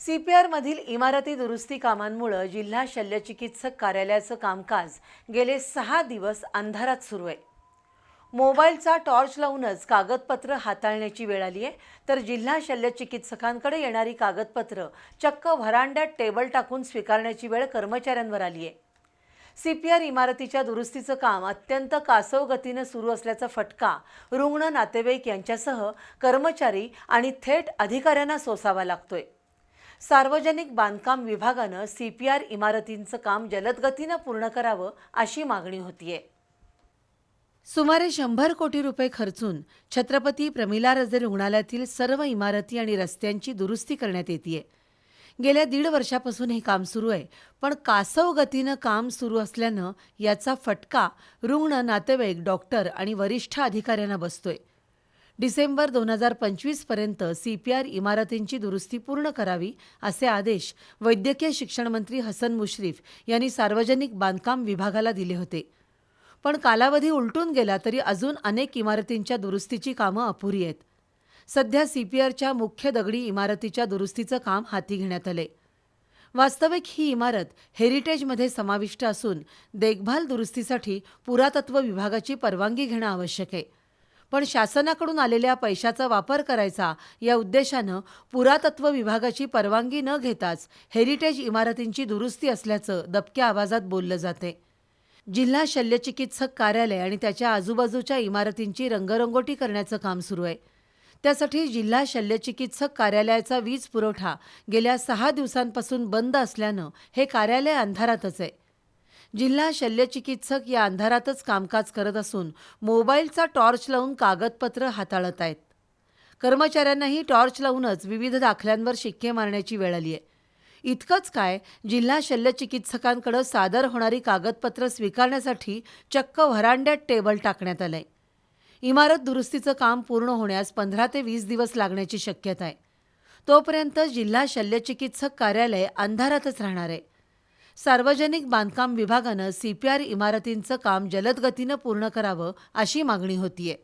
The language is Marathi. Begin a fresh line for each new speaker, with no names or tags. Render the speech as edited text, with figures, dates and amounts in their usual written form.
सीपीआरमधील इमारती दुरुस्ती कामांमुळे जिल्हा शल्यचिकित्सक कार्यालयाचं कामकाज गेले 6 दिवस अंधारात सुरू आहे। मोबाईलचा टॉर्च लावूनच कागदपत्र हाताळण्याची वेळ आली आहे, तर जिल्हा शल्यचिकित्सकांकडे येणारी कागदपत्र चक्क व्हरांड्यात टेबल टाकून स्वीकारण्याची वेळ कर्मचाऱ्यांवर आली आहे। सीपीआर इमारतीच्या दुरुस्तीचं काम अत्यंत कासव गतीने सुरू असल्याचा फटका रुग्ण, नातेवाईक यांच्यासह कर्मचारी आणि थेट अधिकाऱ्यांना सोसावा लागतोय। सार्वजनिक बांधकाम विभागाने सीपीआर इमारतींचं काम जलद गतीने पूर्ण करावं अशी मागणी होतीये। सुमारे 100 कोटी रुपये खर्चून छत्रपती प्रमिलारजे रुग्णालयातील सर्व इमारती आणि रस्त्यांची दुरुस्ती करण्यात येते। गेल्या 1.5 वर्षापासून हे काम सुरू आहे, पण कासव गतीने काम सुरू असल्यानं याचा फटका रुग्ण, नातेवाईक, डॉक्टर आणि वरिष्ठ अधिकाऱ्यांना बसतोय। डिसेंबर 2025 पर्यंत सीपीआर इमारतींची दुरुस्ती पूर्ण करावी असे आदेश वैद्यकीय शिक्षण मंत्री हसन मुश्रीफ यांनी सार्वजनिक बांधकाम विभागाला दिले होते। पण कालावधी उलटून गेला तरी अजून अनेक इमारतींच्या दुरुस्तीची कामं अपुरी आहेत। सध्या सीपीआरच्या मुख्य दगडी इमारतीच्या दुरुस्तीचं काम हाती घेण्यात आले। वास्तविक ही इमारत हेरिटेजमध्ये समाविष्ट असून देखभाल दुरुस्तीसाठी पुरातत्व विभागाची परवानगी घेणं आवश्यक आहे। पण शासनाकडून आलेल्या पैशाचा वापर करायचा या उद्देशानं पुरातत्व विभागाची परवानगी न घेताच हेरिटेज इमारतींची दुरुस्ती असल्याचं दबक्या आवाजात बोललं जाते। जिल्हा शल्यचिकित्सक कार्यालय आणि त्याच्या आजूबाजूच्या इमारतींची रंगरंगोटी करण्याचं काम सुरू आहे। त्यासाठी जिल्हा शल्यचिकित्सक कार्यालयाचा वीज पुरवठा गेल्या 6 दिवसांपासून बंद असल्यानं हे कार्यालय अंधारातच आहे। जिल्हा शल्यचिकित्सक या अंधारातच कामकाज करत असून मोबाईलचा टॉर्च लावून कागदपत्र हाताळत आहेत। कर्मचाऱ्यांनाही टॉर्च लावूनच विविध दाखल्यांवर शिक्के मारण्याची वेळ आली आहे। इतकंच काय, जिल्हा शल्यचिकित्सकांकडे सादर होणारी कागदपत्र स्वीकारण्यासाठी चक्क व्हरांड्यात टेबल टाकण्यात आलंय। इमारत दुरुस्तीचं काम पूर्ण होण्यास 15 ते 20 दिवस लागण्याची शक्यता आहे। तोपर्यंत जिल्हा शल्यचिकित्सक कार्यालय अंधारातच राहणार आहे। सार्वजनिक बांधकाम विभागानं सीपीआर इमारतींचं काम जलद गतीनं पूर्ण करावं अशी मागणी होतीये।